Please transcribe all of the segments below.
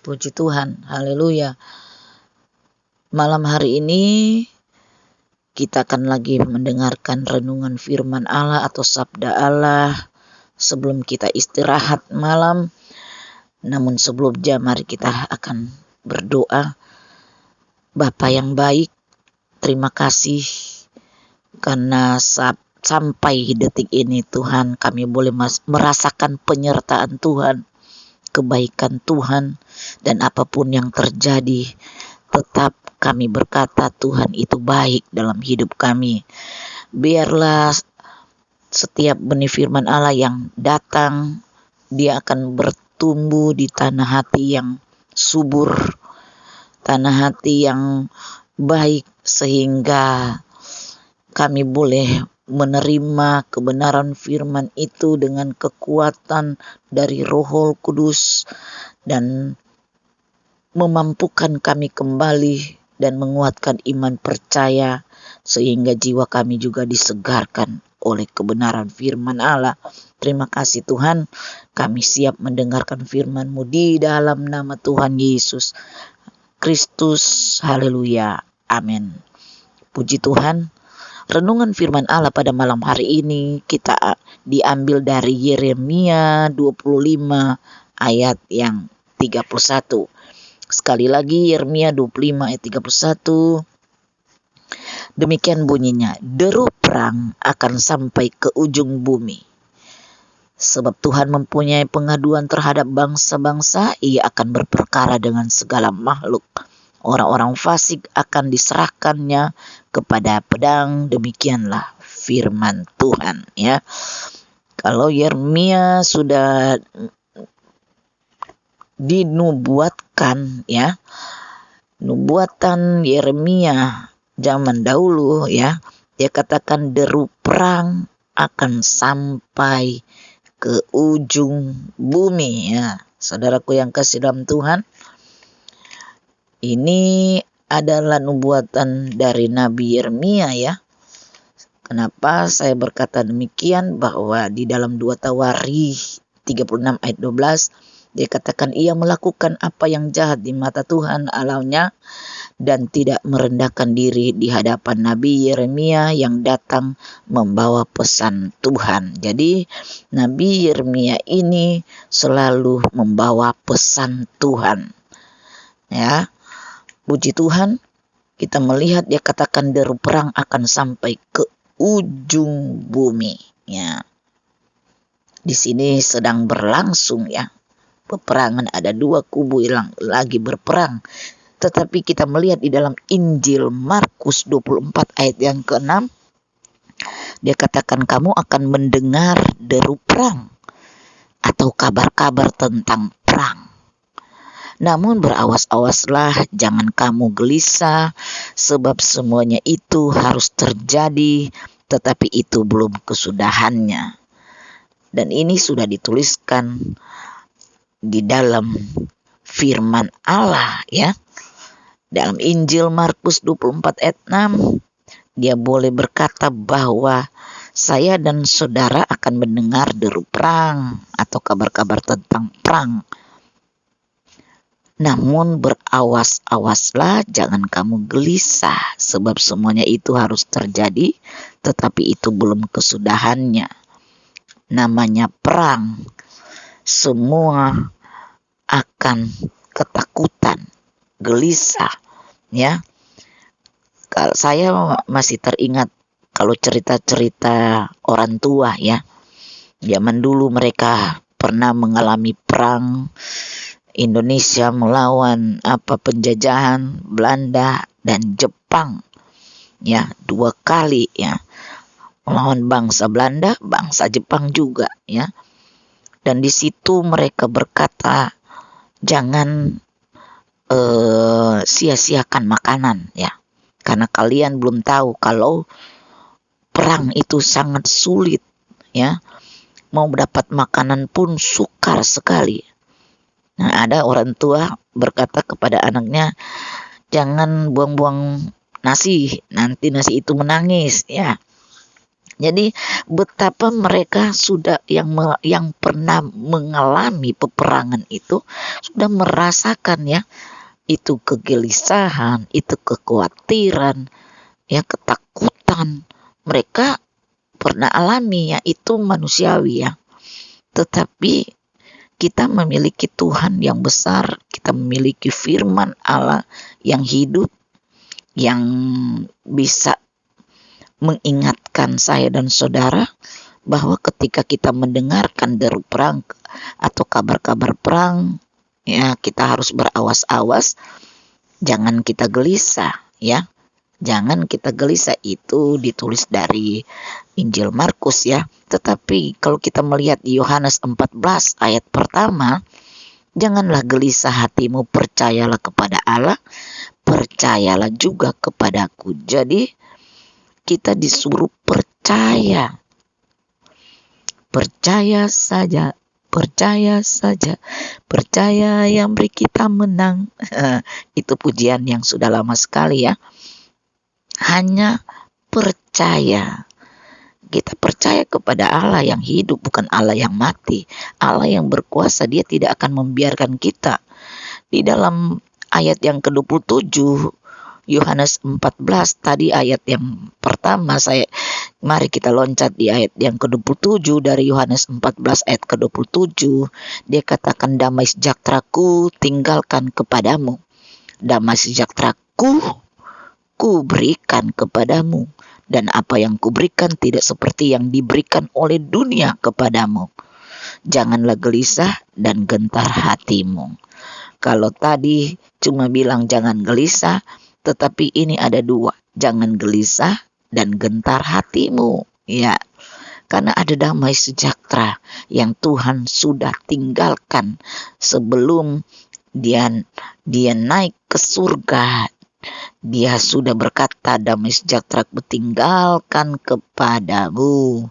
Puji Tuhan, haleluya. Malam hari ini kita akan lagi mendengarkan renungan firman Allah atau sabda Allah sebelum kita istirahat malam. Namun sebelumnya mari kita akan berdoa. Bapa yang baik, terima kasih karena sampai detik ini Tuhan kami boleh merasakan penyertaan Tuhan, kebaikan Tuhan, dan apapun yang terjadi tetap kami berkata Tuhan itu baik dalam hidup kami. Biarlah setiap benih firman Allah yang datang, dia akan bertumbuh di tanah hati yang subur, tanah hati yang baik, sehingga kami boleh menerima kebenaran firman itu dengan kekuatan dari Roh Kudus dan memampukan kami kembali dan menguatkan iman percaya sehingga jiwa kami juga disegarkan oleh kebenaran firman Allah. Terima kasih Tuhan, kami siap mendengarkan firman-Mu di dalam nama Tuhan Yesus Kristus. Haleluya. Amin. Puji Tuhan. Renungan firman Allah pada malam hari ini kita diambil dari Yeremia 25 ayat yang 31. Sekali lagi Yeremia 25 ayat 31. Demikian bunyinya, deru perang akan sampai ke ujung bumi. Sebab Tuhan mempunyai pengaduan terhadap bangsa-bangsa, ia akan berperkara dengan segala makhluk. Orang-orang fasik akan diserahkannya kepada pedang. Demikianlah firman Tuhan, ya. Kalau Yeremia sudah dinubuatkan, ya, nubuatan Yeremia zaman dahulu, ya, dia katakan deru perang akan sampai ke ujung bumi, ya. Saudaraku yang kasih dalam Tuhan, ini adalah nubuatan dari Nabi Yeremia, ya. Kenapa saya berkata demikian? Bahwa di dalam 2 Tawarikh 36 ayat 12 dia katakan ia melakukan apa yang jahat di mata Tuhan Allahnya dan tidak merendahkan diri di hadapan Nabi Yeremia yang datang membawa pesan Tuhan. Jadi Nabi Yeremia ini selalu membawa pesan Tuhan, ya. Puji Tuhan, kita melihat dia katakan deru perang akan sampai ke ujung bumi, ya. Di sini sedang berlangsung, ya, peperangan, ada dua kubu yang lagi berperang. Tetapi kita melihat di dalam Injil Markus 24 ayat yang ke-6, dia katakan kamu akan mendengar deru perang atau kabar-kabar tentang perang. Namun berawas-awaslah, jangan kamu gelisah, sebab semuanya itu harus terjadi, tetapi itu belum kesudahannya. Dan ini sudah dituliskan di dalam firman Allah, ya. Dalam Injil Markus 24 ayat 6, dia boleh berkata bahwa saya dan saudara akan mendengar deru perang atau kabar-kabar tentang perang. Namun berawas-awaslah, jangan kamu gelisah, sebab semuanya itu harus terjadi, tetapi itu belum kesudahannya. Namanya perang, semua akan ketakutan, gelisah, ya. Kalau saya masih teringat kalau cerita-cerita orang tua, ya. Zaman dulu mereka pernah mengalami perang. Indonesia melawan penjajahan Belanda dan Jepang, ya, 2 kali, ya, melawan bangsa Belanda, bangsa Jepang juga, ya. Dan di situ mereka berkata jangan sia-siakan makanan, ya, karena kalian belum tahu kalau perang itu sangat sulit, ya, mau dapat makanan pun sukar sekali. Nah, ada orang tua berkata kepada anaknya, jangan buang-buang nasi, nanti nasi itu menangis, ya. Jadi betapa mereka sudah yang pernah mengalami peperangan itu sudah merasakan ya, itu kegelisahan, itu kekhawatiran, ya ketakutan. Mereka pernah alami ya, itu manusiawi ya. Tetapi kita memiliki Tuhan yang besar, kita memiliki firman Allah yang hidup, yang bisa mengingatkan saya dan saudara bahwa ketika kita mendengarkan deru perang atau kabar-kabar perang, ya kita harus berawas-awas, jangan kita gelisah ya. Jangan kita gelisah, itu ditulis dari Injil Markus ya. Tetapi kalau kita melihat di Yohanes 14 ayat pertama, janganlah gelisah hatimu, percayalah kepada Allah, percayalah juga kepadaku. Jadi kita disuruh percaya. Percaya saja, percaya saja, percaya yang beri kita menang. Itu pujian yang sudah lama sekali ya. Hanya percaya. Kita percaya kepada Allah yang hidup, bukan Allah yang mati. Allah yang berkuasa, Dia tidak akan membiarkan kita. Di dalam ayat yang ke-27 Yohanes 14 tadi, ayat yang pertama, mari kita loncat di ayat yang ke-27 dari Yohanes 14 ayat ke-27. Dia katakan, damai sejahteraku tinggalkan kepadamu, damai sejahteraku ku berikan kepadamu, dan apa yang kuberikan tidak seperti yang diberikan oleh dunia kepadamu. Janganlah gelisah dan gentar hatimu. Kalau tadi cuma bilang jangan gelisah, tetapi ini ada dua, jangan gelisah dan gentar hatimu ya. Karena ada damai sejahtera yang Tuhan sudah tinggalkan sebelum dia naik ke surga. Dia sudah berkata, damai sejahtera kutinggalkan kepadamu,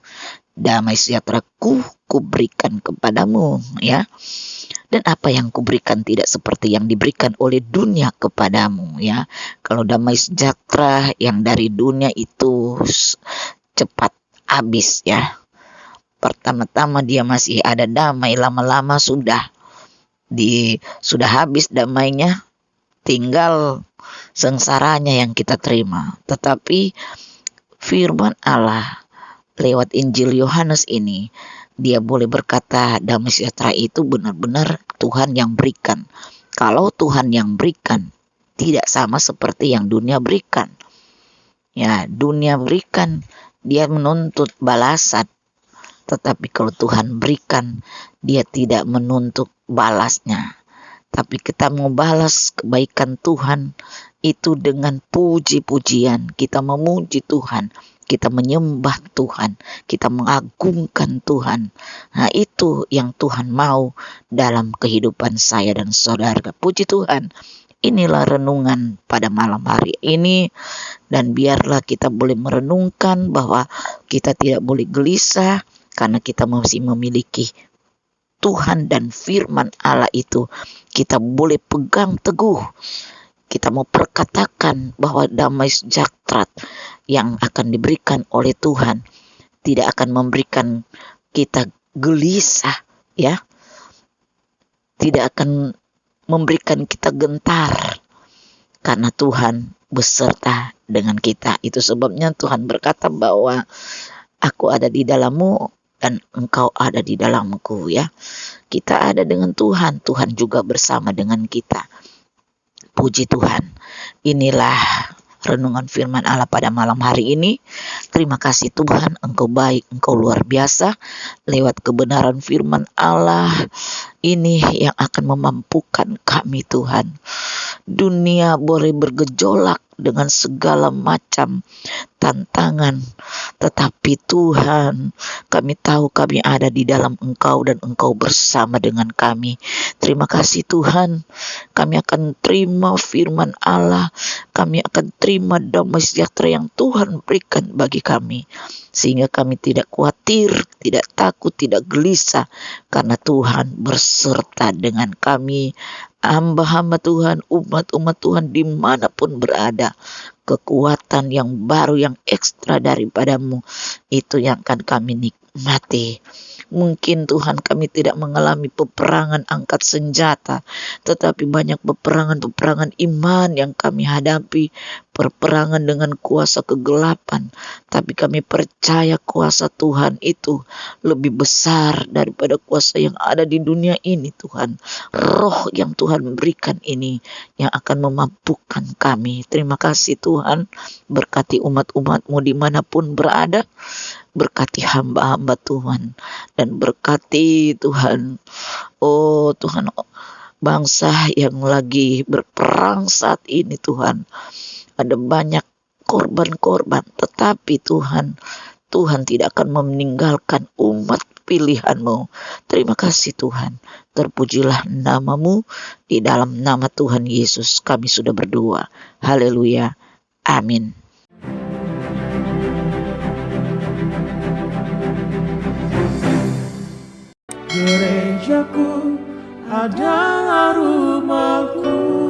damai sejahtera kuberikan kepadamu ya. Dan apa yang kuberikan tidak seperti yang diberikan oleh dunia kepadamu ya. Kalau damai sejahtera yang dari dunia itu cepat habis ya. Pertama-tama dia masih ada damai, lama-lama sudah habis damainya, tinggal sengsaranya yang kita terima. Tetapi firman Allah lewat Injil Yohanes ini, dia boleh berkata damai sejahtera itu benar-benar Tuhan yang berikan. Kalau Tuhan yang berikan, tidak sama seperti yang dunia berikan. Ya, dunia berikan, dia menuntut balasan. Tetapi kalau Tuhan berikan, dia tidak menuntut balasnya. Tapi kita mau balas kebaikan Tuhan itu dengan puji-pujian. Kita memuji Tuhan, kita menyembah Tuhan, kita mengagungkan Tuhan. Nah, itu yang Tuhan mau dalam kehidupan saya dan saudara. Puji Tuhan. Inilah renungan pada malam hari ini, dan biarlah kita boleh merenungkan bahwa kita tidak boleh gelisah karena kita masih memiliki Tuhan dan firman Allah itu. Kita boleh pegang teguh. Kita mau perkatakan bahwa damai sejahtera yang akan diberikan oleh Tuhan tidak akan memberikan kita gelisah ya. Tidak akan memberikan kita gentar karena Tuhan beserta dengan kita. Itu sebabnya Tuhan berkata bahwa aku ada di dalammu dan engkau ada di dalamku ya. Kita ada dengan Tuhan, Tuhan juga bersama dengan kita. Puji Tuhan. Inilah renungan firman Allah pada malam hari ini. Terima kasih Tuhan, Engkau baik, Engkau luar biasa. Lewat kebenaran firman Allah ini yang akan memampukan kami Tuhan. Dunia boleh bergejolak dengan segala macam tantangan, tetapi Tuhan, kami tahu kami ada di dalam Engkau dan Engkau bersama dengan kami. Terima kasih Tuhan, kami akan terima firman Allah, kami akan terima damai sejahtera yang Tuhan berikan bagi kami, sehingga kami tidak khawatir, tidak takut, tidak gelisah, karena Tuhan berserta dengan kami. Hamba-hamba Tuhan, umat-umat Tuhan dimanapun berada, kekuatan yang baru, yang ekstra daripadamu, itu yang akan kami nikmati. Mungkin Tuhan kami tidak mengalami peperangan angkat senjata, tetapi banyak peperangan-peperangan iman yang kami hadapi, peperangan dengan kuasa kegelapan. Tapi kami percaya kuasa Tuhan itu lebih besar daripada kuasa yang ada di dunia ini Tuhan. Roh yang Tuhan berikan ini yang akan memampukan kami. Terima kasih Tuhan, berkati umat-umat-Mu dimanapun berada. Berkati hamba-hamba Tuhan dan berkati Tuhan, oh Tuhan, bangsa yang lagi berperang saat ini Tuhan. Ada banyak korban-korban, tetapi Tuhan tidak akan meninggalkan umat pilihan-Mu. Terima kasih Tuhan, terpujilah nama-Mu, di dalam nama Tuhan Yesus kami sudah berdoa. Haleluya, amin. Gerejaku adalah rumahku,